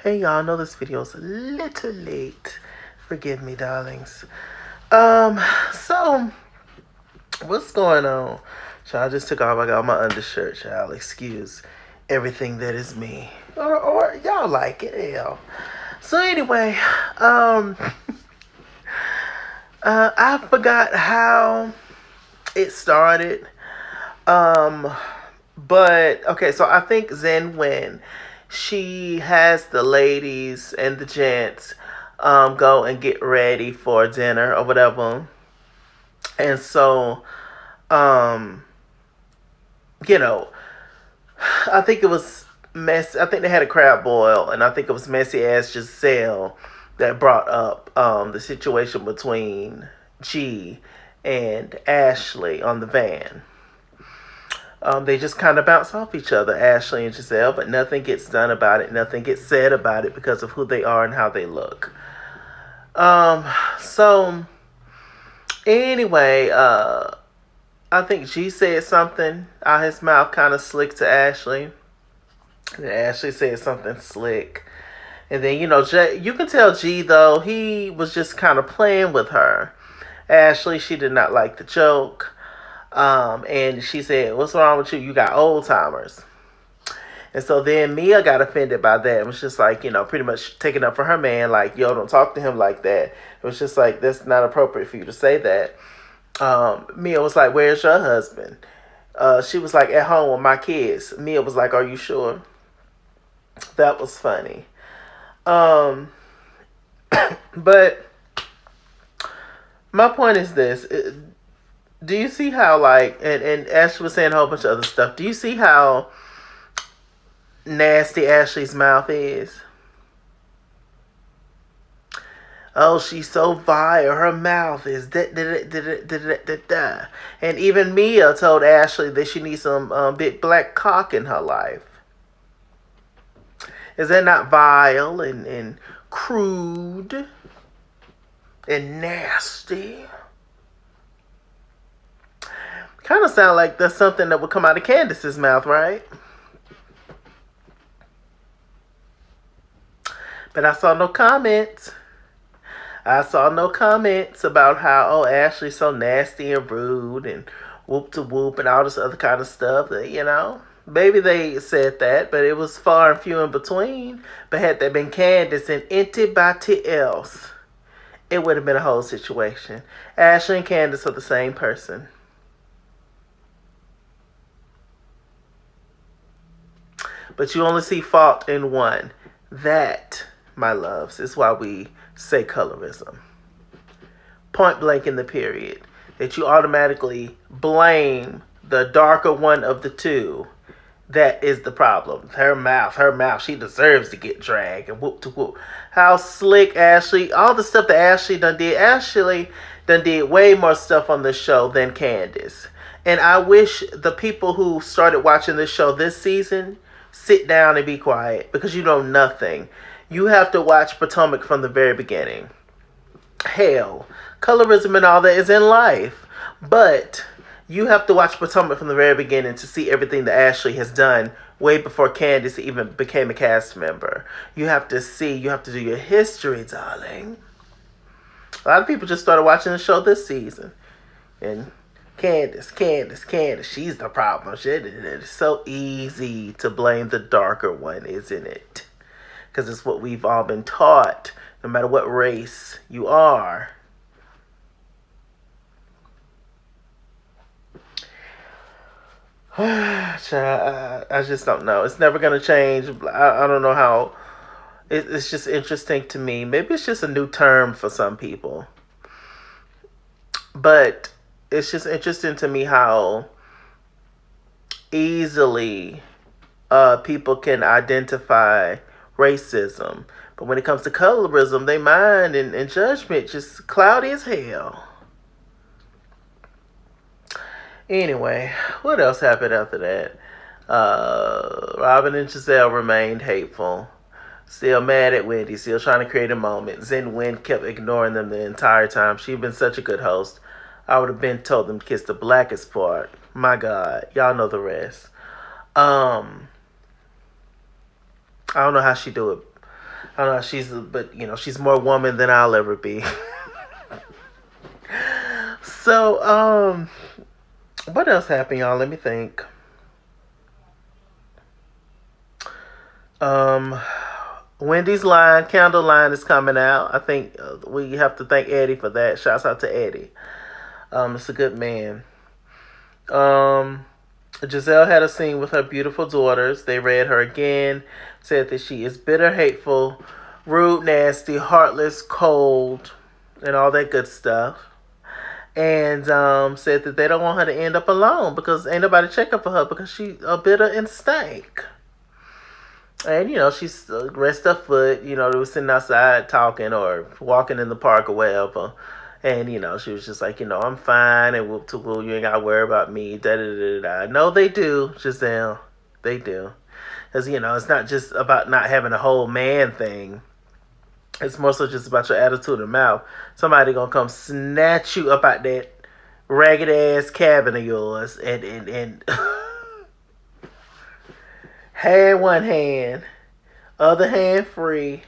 Hey y'all, I know this video's a little late. Forgive me, darlings. So what's going on? Child, I just took off. I got my undershirt, child. Excuse everything that is me. Or y'all like it, hell. So anyway, I forgot how it started. Um, but okay, so I think Zen when she has the ladies and the gents go and get ready for dinner or whatever. And so um you know, I think it was mess. I think they had a crab boil, and I think it was messy ass Giselle that brought up the situation between G and Ashley on the van. They just kind of bounce off each other, Ashley and Giselle, but nothing gets done about it. Nothing gets said about it because of who they are and how they look. So anyway, I think G said something out his mouth kind of slick to Ashley. And Ashley said something slick. And then, you can tell G, though, he was just kind of playing with her. Ashley, she did not like the joke. And she said, "What's wrong with you? You got old timers." And so then Mia got offended by that. It was just like, pretty much taking up for her man. Like, yo, don't talk to him like that. It was just like, that's not appropriate for you to say that. Mia was like, "Where's your husband?" She was like, "At home with my kids." Mia was like, "Are you sure?" That was funny. Um, but my point is this. Do you see how, like, and Ashley was saying a whole bunch of other stuff. Do you see how nasty Ashley's mouth is? Oh, she's so vile. Her mouth is da da da da da da da da. And even Mia told Ashley that she needs some big black cock in her life. Is that not vile and crude and nasty? Kind of sound like that's something that would come out of Candiace's mouth, right? But I saw no comments. I saw no comments about how, oh, Ashley's so nasty and rude and whoop to whoop and all this other kind of stuff that. Maybe they said that, but it was far and few in between. But had there been Candiace and anybody else, it would have been a whole situation. Ashley and Candiace are the same person. But you only see fault in one. That, my loves, is why we say colorism. Point blank in the period. That you automatically blame the darker one of the two. That is the problem. Her mouth, she deserves to get dragged and whoop to whoop. How slick Ashley, all the stuff that Ashley done did. Ashley done did way more stuff on this show than Candiace. And I wish the people who started watching this show this season sit down and be quiet because you know nothing. You have to watch Potomac from the very beginning. Hell, colorism and all that is in life. But you have to watch Potomac from the very beginning to see everything that Ashley has done way before Candiace even became a cast member. You have to do your history, darling. A lot of people just started watching the show this season. And Candiace, she's the problem. It's so easy to blame the darker one, isn't it? Because it's what we've all been taught, no matter what race you are. I just don't know. It's never going to change. I don't know how. It's just interesting to me. Maybe it's just a new term for some people. But it's just interesting to me how easily people can identify racism. But when it comes to colorism, they mind and judgment just cloudy as hell. Anyway, what else happened after that? Robyn and Gizelle remained hateful. Still mad at Wendy, still trying to create a moment. Zen Wen kept ignoring them the entire time. She'd been such a good host. I would have been told them to kiss the blackest part. My God, y'all know the rest. I don't know how she do it. I don't know, but she's more woman than I'll ever be. So, what else happened, y'all? Let me think. Um, Wendy's line, candle line is coming out. I think we have to thank Eddie for that. Shouts out to Eddie. It's a good man. Um, Gizelle had a scene with her beautiful daughters. They read her again, said that she is bitter, hateful, rude, nasty, heartless, cold, and all that good stuff. And said that they don't want her to end up alone because ain't nobody checking for her because she's a bitter and stank. And, she's rest her foot. They were sitting outside talking or walking in the park or wherever. And, she was just like, I'm fine. And whoop to whoop, you ain't got to worry about me. Da da da da. No, they do, Gizelle. They do. Because, it's not just about not having a whole man thing. It's more so just about your attitude and mouth. Somebody going to come snatch you up out that ragged ass cabin of yours and hand one hand, other hand free,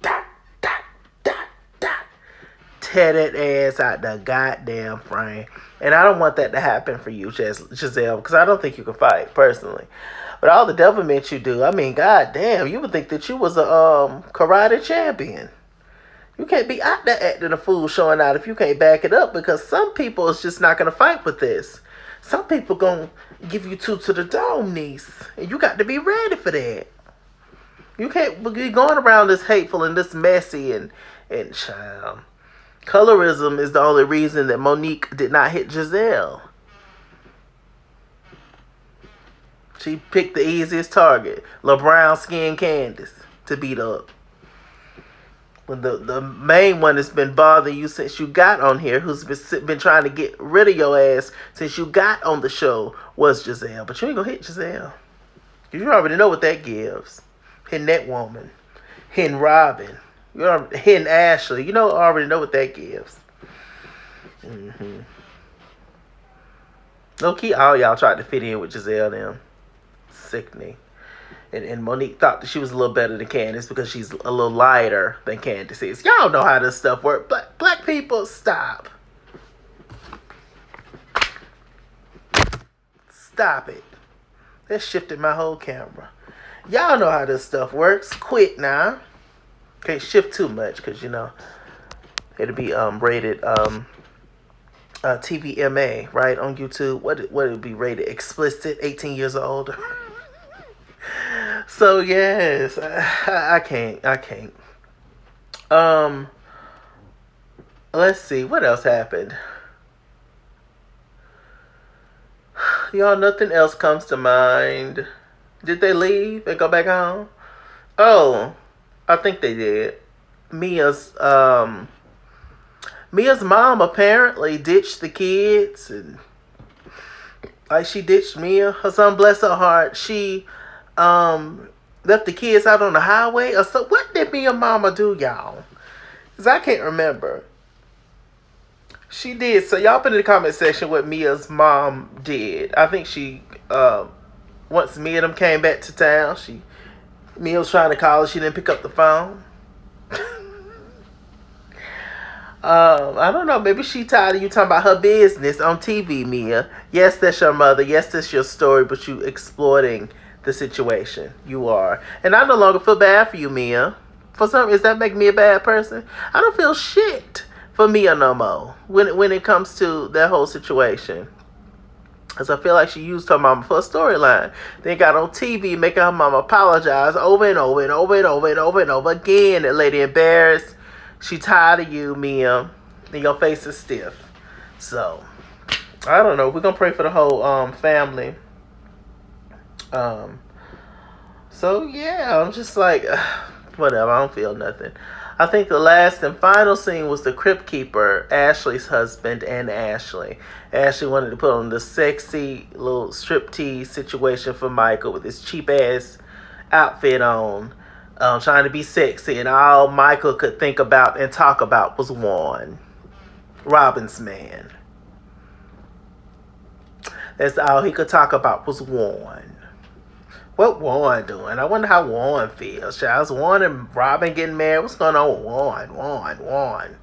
dot, dot, dot, dot, tear that ass out the goddamn frame. And I don't want that to happen for you, Gizelle, because I don't think you can fight, personally. But all the devilment you do, I mean, goddamn, you would think that you was a karate champion. You can't be out there acting a fool showing out if you can't back it up, because some people is just not going to fight with this. Some people going to give you two to the dome, niece. And you got to be ready for that. You can't be going around this hateful and this messy and child. Colorism is the only reason that Monique did not hit Gizelle. She picked the easiest target, brown skinned Candiace, to beat up. When the main one that's been bothering you since you got on here, who's been trying to get rid of your ass since you got on the show, was Gizelle. But you ain't gonna hit Gizelle. You already know what that gives. Hitting that woman. Hitting Robyn. Hitting Ashley. You already know what that gives. Low key, all y'all tried to fit in with Gizelle them. Sickening. And Monique thought that she was a little better than Candiace because she's a little lighter than Candiace is. Y'all know how this stuff works. Black people, stop. Stop it. That shifted my whole camera. Y'all know how this stuff works. Quit now. Can't shift too much because, it'll be rated TVMA, right, on YouTube. What it'll be rated? Explicit, 18 years old. So yes, I can't. Let's see what else happened. Y'all, nothing else comes to mind. Did they leave and go back home? Oh, I think they did. Mia's mom apparently ditched the kids, and like she ditched Mia. Her son, bless her heart, she left the kids out on the highway. Or so what did Mia mama do, y'all? Because I can't remember. She did. So y'all put in the comment section what Mia's mom did. I think she once Mia and them came back to town, Mia was trying to call her. She didn't pick up the phone. I don't know. Maybe she tired of you talking about her business on TV, Mia. Yes, that's your mother. Yes, that's your story. But you exploiting the situation. You are. And I no longer feel bad for you, Mia. For some reason, that make me a bad person? I don't feel shit for Mia no more when it comes to that whole situation. Because I feel like she used her mama for a storyline. Then got on TV making her mama apologize over and over and over and over and over and over again. That lady embarrassed. She tired of you, Mia. And your face is stiff. So, I don't know. We're going to pray for the whole family. So, yeah. I'm just like, whatever. I don't feel nothing. I think the last and final scene was the Crypt Keeper, Ashley's husband, and Ashley. Ashley wanted to put on the sexy little striptease situation for Michael with his cheap-ass outfit on, trying to be sexy, and all Michael could think about and talk about was one, Robyn's man. That's all he could talk about was one. What Warren doing? I wonder how Warren feels. Is Warren and Robyn getting married? What's going on with Warren?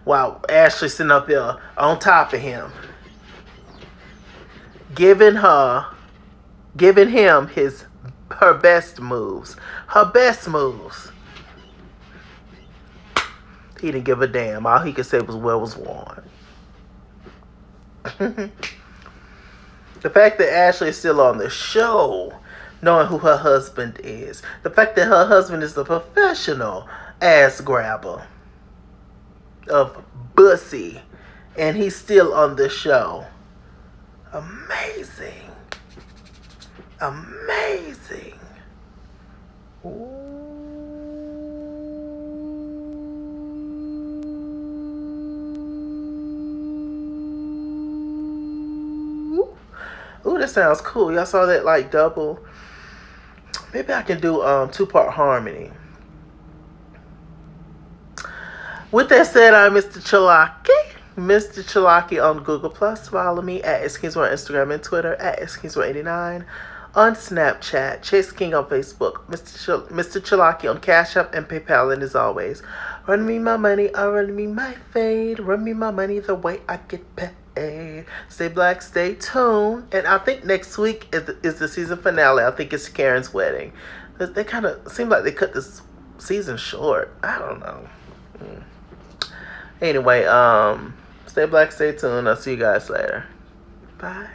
While Ashley sitting up there on top of him, giving him her best moves. He didn't give a damn. All he could say was, "Where was Warren?" The fact that Ashley is still on the show, knowing who her husband is. The fact that her husband is a professional ass grabber of bussy, and he's still on the show. Amazing. Ooh, that sounds cool. Y'all saw that like double? Maybe I can do 2-part harmony. With that said, I'm Mr. Chalaki. Mr. Chalaki on Google+. Follow me at SKingsWorld on Instagram and Twitter, at SKingsWorld89 on Snapchat. Chase King on Facebook. Mr. Chalaki on Cash App and PayPal. And as always, run me my money, I run me my fade. Run me my money the way I get paid. Stay black, stay tuned. And I think next week is the season finale. I think it's Karen's wedding. They kind of seem like they cut this season short. I don't know. Anyway, stay black, stay tuned. I'll see you guys later. Bye.